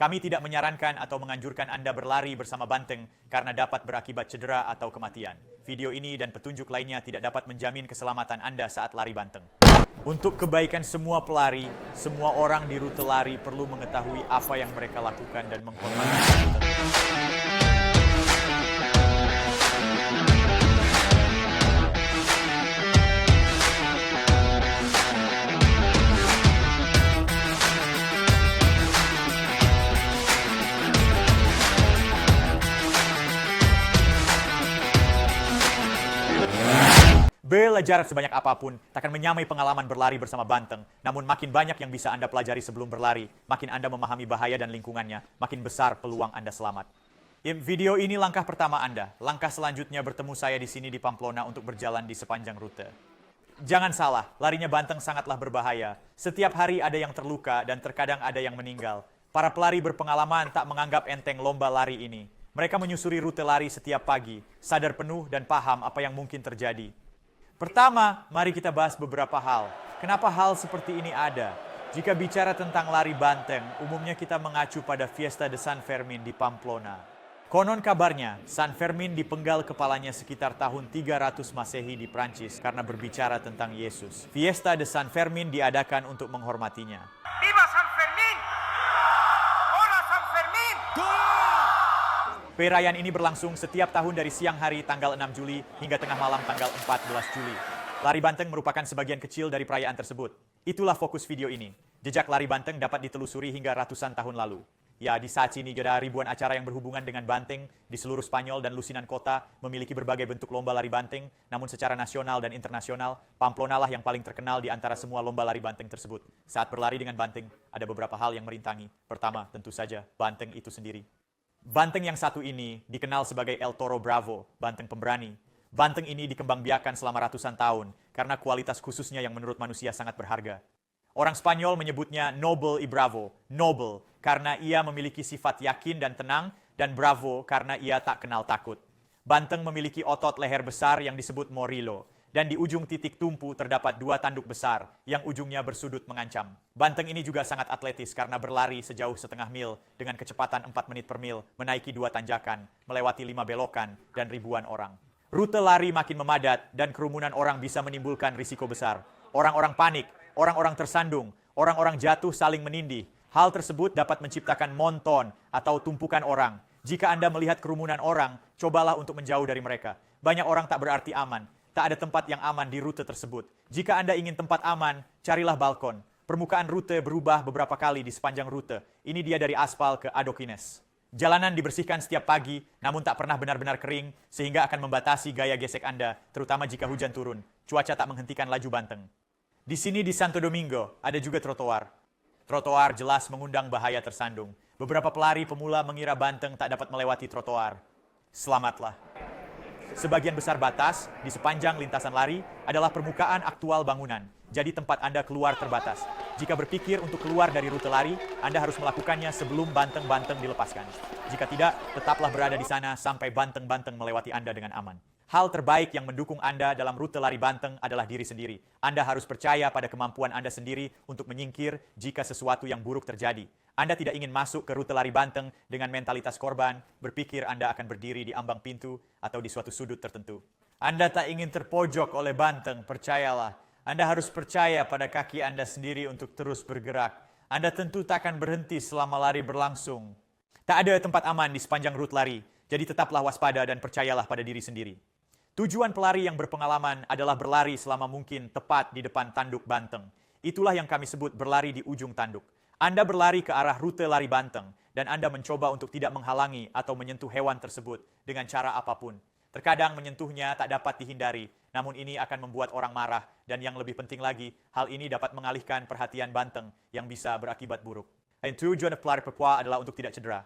Kami tidak menyarankan atau menganjurkan Anda berlari bersama banteng karena dapat berakibat cedera atau kematian. Video ini dan petunjuk lainnya tidak dapat menjamin keselamatan Anda saat lari banteng. Untuk kebaikan semua pelari, semua orang di rute lari perlu mengetahui apa yang mereka lakukan dan menghormati rute. Belajar sebanyak apapun takkan menyamai pengalaman berlari bersama banteng. Namun makin banyak yang bisa Anda pelajari sebelum berlari, makin Anda memahami bahaya dan lingkungannya, makin besar peluang Anda selamat. Video ini langkah pertama Anda. Langkah selanjutnya bertemu saya di sini di Pamplona untuk berjalan di sepanjang rute. Jangan salah, larinya banteng sangatlah berbahaya. Setiap hari ada yang terluka dan terkadang ada yang meninggal. Para pelari berpengalaman tak menganggap enteng lomba lari ini. Mereka menyusuri rute lari setiap pagi, sadar penuh dan paham apa yang mungkin terjadi. Pertama, mari kita bahas beberapa hal. Kenapa hal seperti ini ada? Jika bicara tentang lari banteng, umumnya kita mengacu pada Fiesta de San Fermin di Pamplona. Konon kabarnya, San Fermin dipenggal kepalanya sekitar tahun 300 Masehi di Prancis karena berbicara tentang Yesus. Fiesta de San Fermin diadakan untuk menghormatinya. Viva San Fermin! Hola San Fermin! Perayaan ini berlangsung setiap tahun dari siang hari tanggal 6 Juli hingga tengah malam tanggal 14 Juli. Lari banteng merupakan sebagian kecil dari perayaan tersebut. Itulah fokus video ini. Jejak lari banteng dapat ditelusuri hingga ratusan tahun lalu. Ya, di saat ini ada ribuan acara yang berhubungan dengan banteng di seluruh Spanyol dan lusinan kota memiliki berbagai bentuk lomba lari banteng, namun secara nasional dan internasional, Pamplona lah yang paling terkenal di antara semua lomba lari banteng tersebut. Saat berlari dengan banteng, ada beberapa hal yang merintangi. Pertama, tentu saja, banteng itu sendiri. Banteng yang satu ini dikenal sebagai El Toro Bravo, banteng pemberani. Banteng ini dikembangbiakan selama ratusan tahun karena kualitas khususnya yang menurut manusia sangat berharga. Orang Spanyol menyebutnya Noble y Bravo, noble karena ia memiliki sifat yakin dan tenang, dan bravo karena ia tak kenal takut. Banteng memiliki otot leher besar yang disebut morillo, dan di ujung titik tumpu terdapat dua tanduk besar yang ujungnya bersudut mengancam. Banteng ini juga sangat atletis karena berlari sejauh setengah mil dengan kecepatan 4 menit per mil, menaiki 2 tanjakan, melewati 5 belokan, dan ribuan orang. Rute lari makin memadat dan kerumunan orang bisa menimbulkan risiko besar. Orang-orang panik, orang-orang tersandung, orang-orang jatuh saling menindih. Hal tersebut dapat menciptakan monton atau tumpukan orang. Jika Anda melihat kerumunan orang, cobalah untuk menjauh dari mereka. Banyak orang tak berarti aman. Tak ada tempat yang aman di rute tersebut. Jika Anda ingin tempat aman, carilah balkon. Permukaan rute berubah beberapa kali di sepanjang rute. Ini dia dari aspal ke adoquines. Jalanan dibersihkan setiap pagi, namun tak pernah benar-benar kering, sehingga akan membatasi gaya gesek Anda, terutama jika hujan turun. Cuaca tak menghentikan laju banteng. Di sini di Santo Domingo, ada juga trotoar. Trotoar jelas mengundang bahaya tersandung. Beberapa pelari pemula mengira banteng tak dapat melewati trotoar. Selamatlah. Sebagian besar batas di sepanjang lintasan lari adalah permukaan aktual bangunan, jadi tempat Anda keluar terbatas. Jika berpikir untuk keluar dari rute lari, Anda harus melakukannya sebelum banteng-banteng dilepaskan. Jika tidak, tetaplah berada di sana sampai banteng-banteng melewati Anda dengan aman. Hal terbaik yang mendukung Anda dalam rute lari banteng adalah diri sendiri. Anda harus percaya pada kemampuan Anda sendiri untuk menyingkir jika sesuatu yang buruk terjadi. Anda tidak ingin masuk ke rute lari banteng dengan mentalitas korban, berpikir Anda akan berdiri di ambang pintu atau di suatu sudut tertentu. Anda tak ingin terpojok oleh banteng, percayalah. Anda harus percaya pada kaki Anda sendiri untuk terus bergerak. Anda tentu tak akan berhenti selama lari berlangsung. Tak ada tempat aman di sepanjang rute lari, jadi tetaplah waspada dan percayalah pada diri sendiri. Tujuan pelari yang berpengalaman adalah berlari selama mungkin tepat di depan tanduk banteng. Itulah yang kami sebut berlari di ujung tanduk. Anda berlari ke arah rute lari banteng, dan Anda mencoba untuk tidak menghalangi atau menyentuh hewan tersebut dengan cara apapun. Terkadang menyentuhnya tak dapat dihindari, namun ini akan membuat orang marah, dan yang lebih penting lagi, hal ini dapat mengalihkan perhatian banteng yang bisa berakibat buruk. Dan tujuan pelari pepua adalah untuk tidak cedera.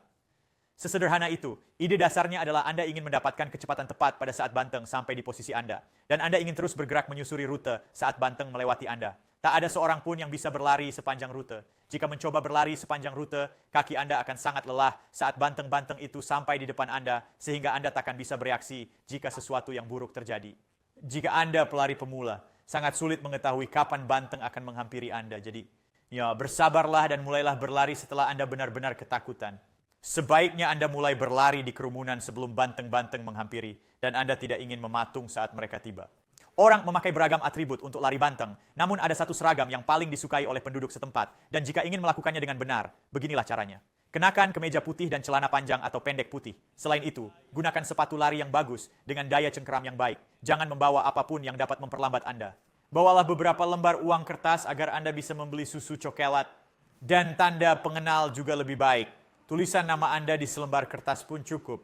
Sesederhana itu, ide dasarnya adalah Anda ingin mendapatkan kecepatan tepat pada saat banteng sampai di posisi Anda, dan Anda ingin terus bergerak menyusuri rute saat banteng melewati Anda. Tak ada seorang pun yang bisa berlari sepanjang rute. Jika mencoba berlari sepanjang rute, kaki Anda akan sangat lelah saat banteng-banteng itu sampai di depan Anda, sehingga Anda tak akan bisa bereaksi jika sesuatu yang buruk terjadi. Jika Anda pelari pemula, sangat sulit mengetahui kapan banteng akan menghampiri Anda. Jadi, Ya, bersabarlah dan mulailah berlari setelah Anda benar-benar ketakutan. Sebaiknya Anda mulai berlari di kerumunan sebelum banteng-banteng menghampiri dan Anda tidak ingin mematung saat mereka tiba. Orang memakai beragam atribut untuk lari banteng, namun ada satu seragam yang paling disukai oleh penduduk setempat dan jika ingin melakukannya dengan benar, beginilah caranya. Kenakan kemeja putih dan celana panjang atau pendek putih. Selain itu, gunakan sepatu lari yang bagus dengan daya cengkeram yang baik. Jangan membawa apapun yang dapat memperlambat Anda. Bawalah beberapa lembar uang kertas agar Anda bisa membeli susu coklat dan tanda pengenal juga lebih baik. Tulisan nama Anda di selembar kertas pun cukup.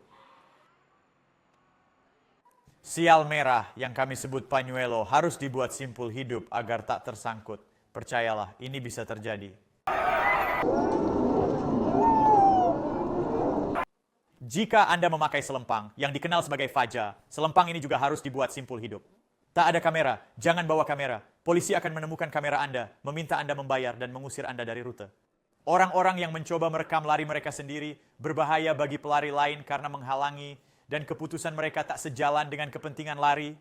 Sial merah yang kami sebut pañuelo harus dibuat simpul hidup agar tak tersangkut. Percayalah, ini bisa terjadi. Jika Anda memakai selempang yang dikenal sebagai faja, selempang ini juga harus dibuat simpul hidup. Tak ada kamera, jangan bawa kamera. Polisi akan menemukan kamera Anda, meminta Anda membayar dan mengusir Anda dari rute. Orang-orang yang mencoba merekam lari mereka sendiri berbahaya bagi pelari lain karena menghalangi dan keputusan mereka tak sejalan dengan kepentingan lari.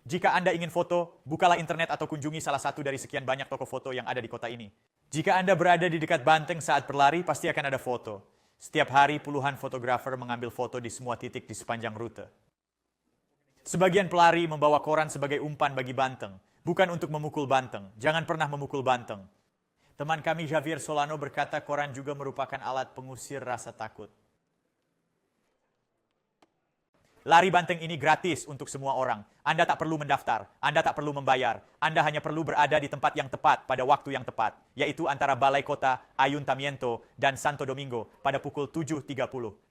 Jika Anda ingin foto, bukalah internet atau kunjungi salah satu dari sekian banyak toko foto yang ada di kota ini. Jika Anda berada di dekat banteng saat berlari, pasti akan ada foto. Setiap hari puluhan fotografer mengambil foto di semua titik di sepanjang rute. Sebagian pelari membawa koran sebagai umpan bagi banteng, bukan untuk memukul banteng. Jangan pernah memukul banteng. Teman kami Javier Solano berkata koran juga merupakan alat pengusir rasa takut. Lari banteng ini gratis untuk semua orang. Anda tak perlu mendaftar, Anda tak perlu membayar. Anda hanya perlu berada di tempat yang tepat pada waktu yang tepat, yaitu antara Balai Kota, Ayuntamiento, dan Santo Domingo pada pukul 7.30.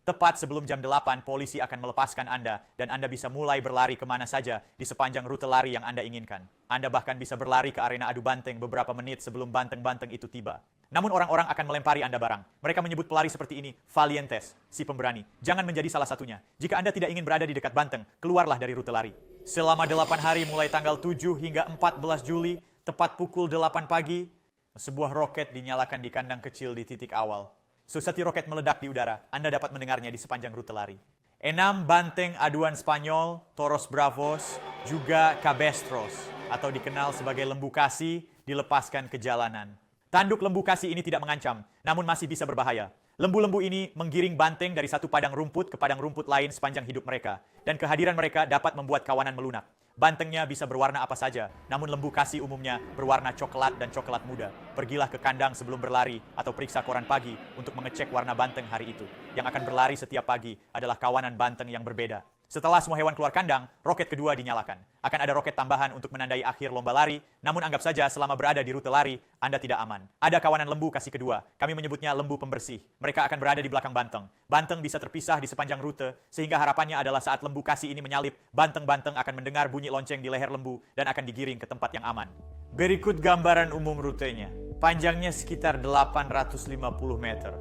Tepat sebelum jam 8, polisi akan melepaskan Anda, dan Anda bisa mulai berlari kemana saja di sepanjang rute lari yang Anda inginkan. Anda bahkan bisa berlari ke arena adu banteng beberapa menit sebelum banteng-banteng itu tiba. Namun orang-orang akan melempari Anda barang. Mereka menyebut pelari seperti ini valientes, si pemberani. Jangan menjadi salah satunya. Jika Anda tidak ingin berada di dekat banteng, keluarlah dari rute lari. Selama 8 hari mulai tanggal 7 hingga 14 Juli, tepat pukul 8 pagi, sebuah roket dinyalakan di kandang kecil di titik awal. Sesaat roket meledak di udara, Anda dapat mendengarnya di sepanjang rute lari. 6 banteng aduan Spanyol, Toros Bravos, juga Cabestros, atau dikenal sebagai lembu kasih, dilepaskan ke jalanan. Tanduk lembu kasih ini tidak mengancam, namun masih bisa berbahaya. Lembu-lembu ini menggiring banteng dari satu padang rumput ke padang rumput lain sepanjang hidup mereka. Dan kehadiran mereka dapat membuat kawanan melunak. Bantengnya bisa berwarna apa saja, namun lembu kasih umumnya berwarna coklat dan coklat muda. Pergilah ke kandang sebelum berlari atau periksa koran pagi untuk mengecek warna banteng hari itu. Yang akan berlari setiap pagi adalah kawanan banteng yang berbeda. Setelah semua hewan keluar kandang, roket kedua dinyalakan. Akan ada roket tambahan untuk menandai akhir lomba lari, namun anggap saja selama berada di rute lari, Anda tidak aman. Ada kawanan lembu kasih kedua, kami menyebutnya lembu pembersih. Mereka akan berada di belakang banteng. Banteng bisa terpisah di sepanjang rute, sehingga harapannya adalah saat lembu kasih ini menyalip, banteng-banteng akan mendengar bunyi lonceng di leher lembu dan akan digiring ke tempat yang aman. Berikut gambaran umum rutenya. Panjangnya sekitar 850 meter.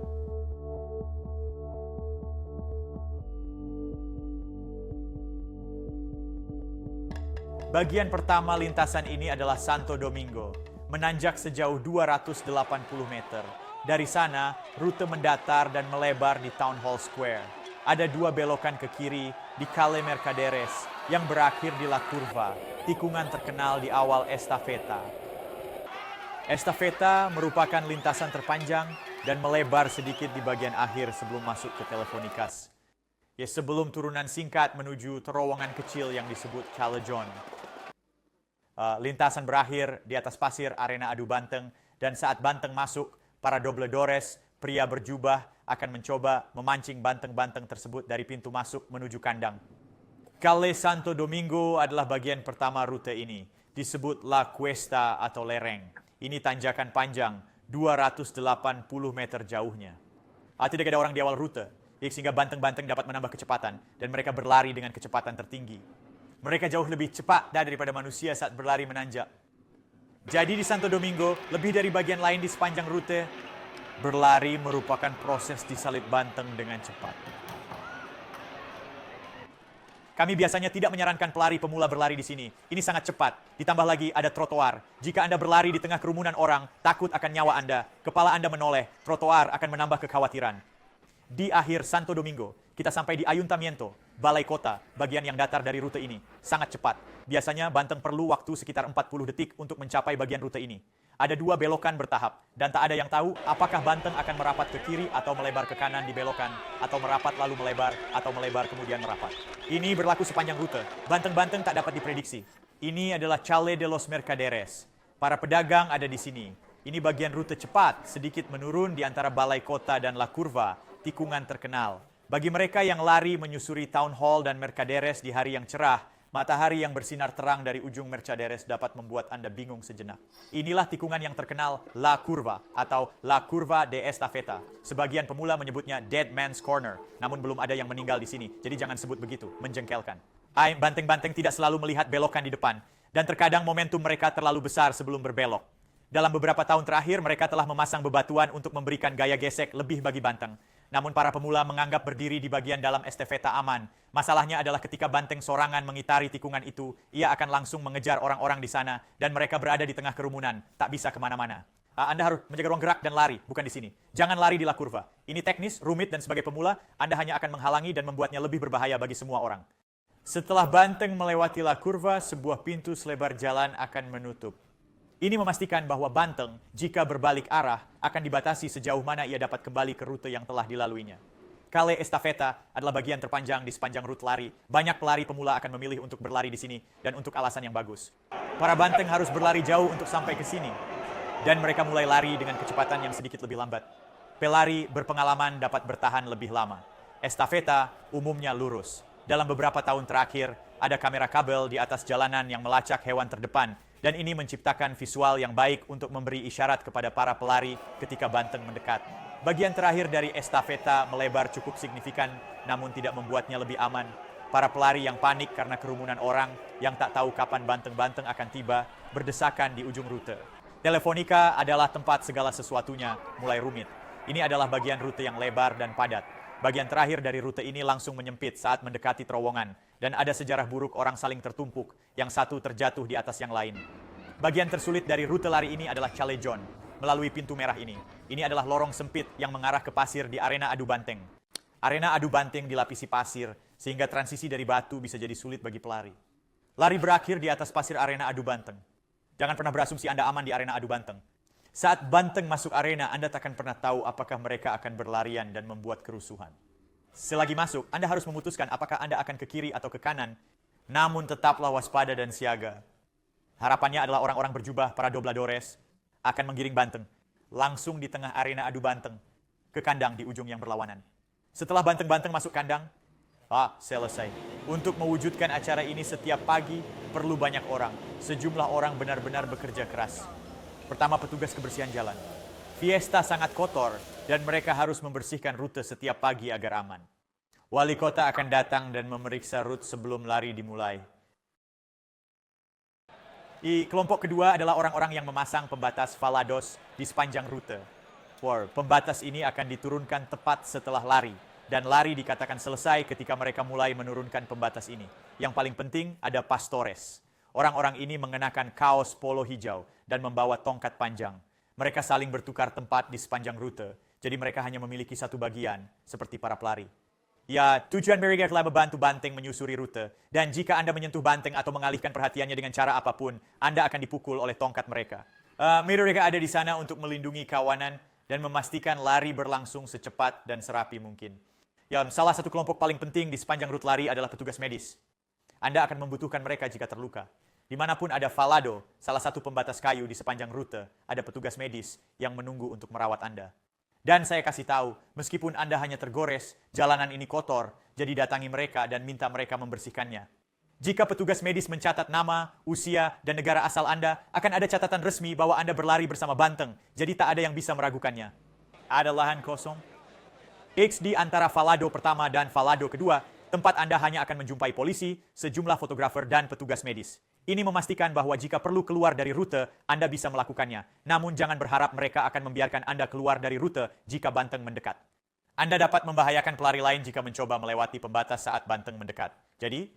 Bagian pertama lintasan ini adalah Santo Domingo, menanjak sejauh 280 meter. Dari sana, rute mendatar dan melebar di Town Hall Square. Ada 2 belokan ke kiri di Calle Mercaderes yang berakhir di La Curva, tikungan terkenal di awal estafeta. Estafeta merupakan lintasan terpanjang dan melebar sedikit di bagian akhir sebelum masuk ke Telefonikas. Sebelum turunan singkat menuju terowongan kecil yang disebut Callejon. Lintasan berakhir di atas pasir arena adu banteng dan saat banteng masuk, para dobledores, pria berjubah akan mencoba memancing banteng-banteng tersebut dari pintu masuk menuju kandang. Calle Santo Domingo adalah bagian pertama rute ini, disebut La Cuesta atau lereng. Ini tanjakan panjang 280 meter jauhnya. Tidak ada orang di awal rute, sehingga banteng-banteng dapat menambah kecepatan dan mereka berlari dengan kecepatan tertinggi. Mereka jauh lebih cepat daripada manusia saat berlari menanjak. Jadi di Santo Domingo, lebih dari bagian lain di sepanjang rute, berlari merupakan proses disalip banteng dengan cepat. Kami biasanya tidak menyarankan pelari pemula berlari di sini. Ini sangat cepat. Ditambah lagi ada trotoar. Jika Anda berlari di tengah kerumunan orang, takut akan nyawa Anda. Kepala Anda menoleh. Trotoar akan menambah kekhawatiran. Di akhir Santo Domingo, kita sampai di Ayuntamiento, Balai Kota, bagian yang datar dari rute ini. Sangat cepat. Biasanya banteng perlu waktu sekitar 40 detik untuk mencapai bagian rute ini. Ada 2 belokan bertahap, dan tak ada yang tahu apakah Banteng akan merapat ke kiri atau melebar ke kanan di belokan, atau merapat lalu melebar, atau melebar kemudian merapat. Ini berlaku sepanjang rute. Banteng-banteng tak dapat diprediksi. Ini adalah Chalet de los Mercaderes. Para pedagang ada di sini. Ini bagian rute cepat, sedikit menurun di antara Balai Kota dan La Curva, tikungan terkenal. Bagi mereka yang lari menyusuri Town Hall dan Mercaderes di hari yang cerah, matahari yang bersinar terang dari ujung Mercaderes dapat membuat Anda bingung sejenak. Inilah tikungan yang terkenal La Curva atau La Curva de Estafeta. Sebagian pemula menyebutnya Dead Man's Corner, namun belum ada yang meninggal di sini, jadi jangan sebut begitu, menjengkelkan. Banteng-banteng tidak selalu melihat belokan di depan, dan terkadang momentum mereka terlalu besar sebelum berbelok. Dalam beberapa tahun terakhir, mereka telah memasang bebatuan untuk memberikan gaya gesek lebih bagi Banteng. Namun para pemula menganggap berdiri di bagian dalam estafeta aman. Masalahnya adalah ketika Banteng sorangan mengitari tikungan itu, ia akan langsung mengejar orang-orang di sana, dan mereka berada di tengah kerumunan, tak bisa kemana-mana. Anda harus menjaga ruang gerak dan lari, bukan di sini. Jangan lari di La Curva. Ini teknis, rumit, dan sebagai pemula, Anda hanya akan menghalangi dan membuatnya lebih berbahaya bagi semua orang. Setelah Banteng melewati La Curva, sebuah pintu selebar jalan akan menutup. Ini memastikan bahwa Banteng, jika berbalik arah, akan dibatasi sejauh mana ia dapat kembali ke rute yang telah dilaluinya. Chalet Estafeta adalah bagian terpanjang di sepanjang rute lari. Banyak pelari pemula akan memilih untuk berlari di sini, dan untuk alasan yang bagus. Para Banteng harus berlari jauh untuk sampai ke sini, dan mereka mulai lari dengan kecepatan yang sedikit lebih lambat. Pelari berpengalaman dapat bertahan lebih lama. Estafeta umumnya lurus. Dalam beberapa tahun terakhir, ada kamera kabel di atas jalanan yang melacak hewan terdepan, dan ini menciptakan visual yang baik untuk memberi isyarat kepada para pelari ketika Banteng mendekat. Bagian terakhir dari estafeta melebar cukup signifikan, namun tidak membuatnya lebih aman. Para pelari yang panik karena kerumunan orang yang tak tahu kapan Banteng-Banteng akan tiba, berdesakan di ujung rute. Telefonica adalah tempat segala sesuatunya mulai rumit. Ini adalah bagian rute yang lebar dan padat. Bagian terakhir dari rute ini langsung menyempit saat mendekati terowongan, dan ada sejarah buruk orang saling tertumpuk, yang satu terjatuh di atas yang lain. Bagian tersulit dari rute lari ini adalah Chalet John, melalui pintu merah ini. Ini adalah lorong sempit yang mengarah ke pasir di arena adu banteng. Arena adu banteng dilapisi pasir, sehingga transisi dari batu bisa jadi sulit bagi pelari. Lari berakhir di atas pasir arena adu banteng. Jangan pernah berasumsi Anda aman di arena adu banteng. Saat Banteng masuk arena, Anda takkan pernah tahu apakah mereka akan berlarian dan membuat kerusuhan. Selagi masuk, Anda harus memutuskan apakah Anda akan ke kiri atau ke kanan, namun tetaplah waspada dan siaga. Harapannya adalah orang-orang berjubah, para dobladores, akan menggiring Banteng langsung di tengah arena adu banteng ke kandang di ujung yang berlawanan. Setelah Banteng-Banteng masuk kandang, selesai. Untuk mewujudkan acara ini setiap pagi, perlu banyak orang. Sejumlah orang benar-benar bekerja keras. Pertama, petugas kebersihan jalan. Fiesta sangat kotor, dan mereka harus membersihkan rute setiap pagi agar aman. Wali kota akan datang dan memeriksa rute sebelum lari dimulai. Kelompok kedua adalah orang-orang yang memasang pembatas valados di sepanjang rute. Pembatas ini akan diturunkan tepat setelah lari, dan lari dikatakan selesai ketika mereka mulai menurunkan pembatas ini. Yang paling penting ada pastores. Orang-orang ini mengenakan kaos polo hijau dan membawa tongkat panjang. Mereka saling bertukar tempat di sepanjang rute, jadi mereka hanya memiliki satu bagian, seperti para pelari. Tujuan mereka adalah membantu Banteng menyusuri rute, dan jika Anda menyentuh Banteng atau mengalihkan perhatiannya dengan cara apapun, Anda akan dipukul oleh tongkat mereka. Mereka ada di sana untuk melindungi kawanan dan memastikan lari berlangsung secepat dan serapi mungkin. Salah satu kelompok paling penting di sepanjang rute lari adalah petugas medis. Anda akan membutuhkan mereka jika terluka. Dimanapun ada valado, salah satu pembatas kayu di sepanjang rute, ada petugas medis yang menunggu untuk merawat Anda. Dan saya kasih tahu, meskipun Anda hanya tergores, jalanan ini kotor, jadi datangi mereka dan minta mereka membersihkannya. Jika petugas medis mencatat nama, usia, dan negara asal Anda, akan ada catatan resmi bahwa Anda berlari bersama Banteng, jadi tak ada yang bisa meragukannya. Ada lahan kosong? Di antara valado pertama dan valado kedua, tempat Anda hanya akan menjumpai polisi, sejumlah fotografer, dan petugas medis. Ini memastikan bahwa jika perlu keluar dari rute, Anda bisa melakukannya. Namun jangan berharap mereka akan membiarkan Anda keluar dari rute jika Banteng mendekat. Anda dapat membahayakan pelari lain jika mencoba melewati pembatas saat Banteng mendekat. Jadi,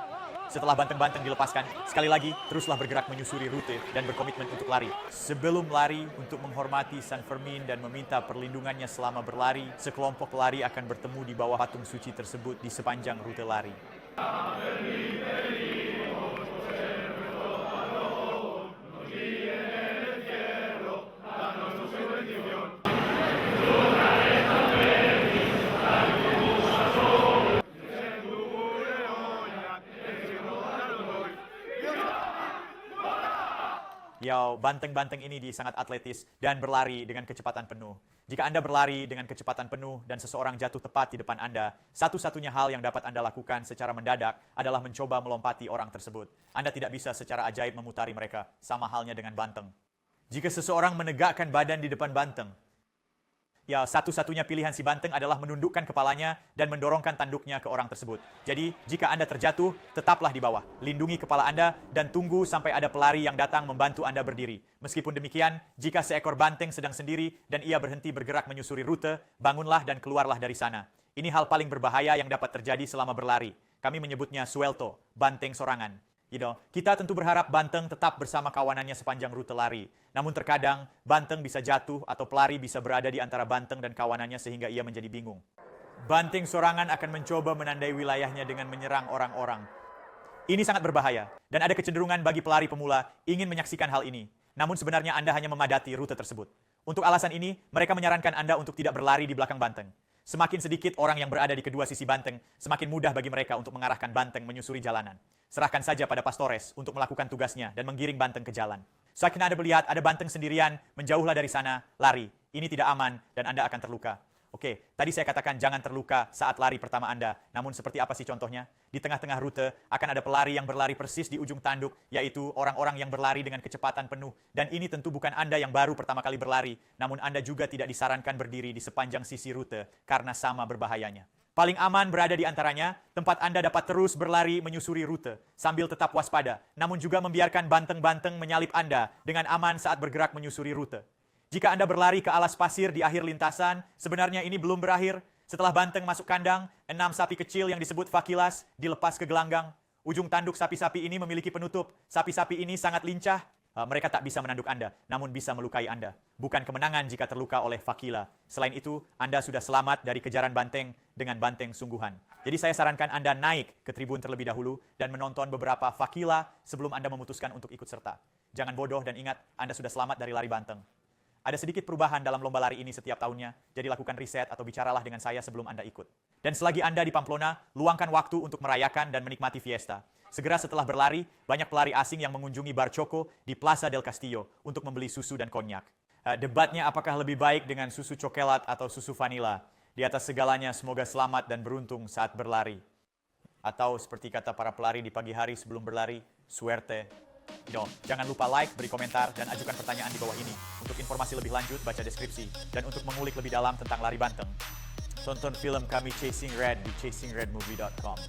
setelah Banteng-Banteng dilepaskan, sekali lagi teruslah bergerak menyusuri rute dan berkomitmen untuk lari. Sebelum lari, untuk menghormati San Fermin dan meminta perlindungannya selama berlari, sekelompok pelari akan bertemu di bawah patung suci tersebut di sepanjang rute lari. banteng-banteng ini sangat atletis dan berlari dengan kecepatan penuh. Jika Anda berlari dengan kecepatan penuh dan seseorang jatuh tepat di depan Anda, satu-satunya hal yang dapat Anda lakukan secara mendadak adalah mencoba melompati orang tersebut. Anda tidak bisa secara ajaib memutari mereka, sama halnya dengan banteng. Jika seseorang menegakkan badan di depan banteng, satu-satunya pilihan si banteng adalah menundukkan kepalanya dan mendorongkan tanduknya ke orang tersebut. Jadi, jika Anda terjatuh, tetaplah di bawah. Lindungi kepala Anda dan tunggu sampai ada pelari yang datang membantu Anda berdiri. Meskipun demikian, jika seekor banteng sedang sendiri dan ia berhenti bergerak menyusuri rute, bangunlah dan keluarlah dari sana. Ini hal paling berbahaya yang dapat terjadi selama berlari. Kami menyebutnya suelto, banteng sorangan. Kita tentu berharap banteng tetap bersama kawanannya sepanjang rute lari. Namun terkadang, banteng bisa jatuh atau pelari bisa berada di antara banteng dan kawanannya sehingga ia menjadi bingung. Banteng sorangan akan mencoba menandai wilayahnya dengan menyerang orang-orang. Ini sangat berbahaya, dan ada kecenderungan bagi pelari pemula ingin menyaksikan hal ini. Namun sebenarnya Anda hanya memadati rute tersebut. Untuk alasan ini, mereka menyarankan Anda untuk tidak berlari di belakang banteng. Semakin sedikit orang yang berada di kedua sisi banteng, semakin mudah bagi mereka untuk mengarahkan banteng menyusuri jalanan. Serahkan saja pada pastores untuk melakukan tugasnya dan menggiring banteng ke jalan. Saat Anda melihat ada banteng sendirian, menjauhlah dari sana, lari. Ini tidak aman dan Anda akan terluka. Oke, tadi saya katakan jangan terluka saat lari pertama Anda. Namun seperti apa sih contohnya? Di tengah-tengah rute akan ada pelari yang berlari persis di ujung tanduk, yaitu orang-orang yang berlari dengan kecepatan penuh. Dan ini tentu bukan Anda yang baru pertama kali berlari, namun Anda juga tidak disarankan berdiri di sepanjang sisi rute karena sama berbahayanya. Paling aman berada di antaranya, tempat Anda dapat terus berlari menyusuri rute sambil tetap waspada, namun juga membiarkan banteng-banteng menyalip Anda dengan aman saat bergerak menyusuri rute. Jika Anda berlari ke alas pasir di akhir lintasan, sebenarnya ini belum berakhir. Setelah banteng masuk kandang, 6 sapi kecil yang disebut fakilas dilepas ke gelanggang. Ujung tanduk sapi-sapi ini memiliki penutup. Sapi-sapi ini sangat lincah. Mereka tak bisa menanduk Anda, namun bisa melukai Anda. Bukan kemenangan jika terluka oleh fakila. Selain itu, Anda sudah selamat dari kejaran banteng dengan banteng sungguhan. Jadi saya sarankan Anda naik ke tribun terlebih dahulu dan menonton beberapa fakila sebelum Anda memutuskan untuk ikut serta. Jangan bodoh dan ingat, Anda sudah selamat dari lari banteng. Ada sedikit perubahan dalam lomba lari ini setiap tahunnya, jadi lakukan riset atau bicaralah dengan saya sebelum Anda ikut. Dan selagi Anda di Pamplona, luangkan waktu untuk merayakan dan menikmati fiesta. Segera setelah berlari, banyak pelari asing yang mengunjungi Bar Choco di Plaza del Castillo untuk membeli susu dan konyak. Debatnya apakah lebih baik dengan susu coklat atau susu vanila? Di atas segalanya, semoga selamat dan beruntung saat berlari. Atau seperti kata para pelari di pagi hari sebelum berlari, suerte. Jangan lupa like, beri komentar, dan ajukan pertanyaan di bawah ini. Untuk informasi lebih lanjut, baca deskripsi. Dan untuk mengulik lebih dalam tentang lari banteng, tonton film kami Chasing Red di chasingredmovie.com.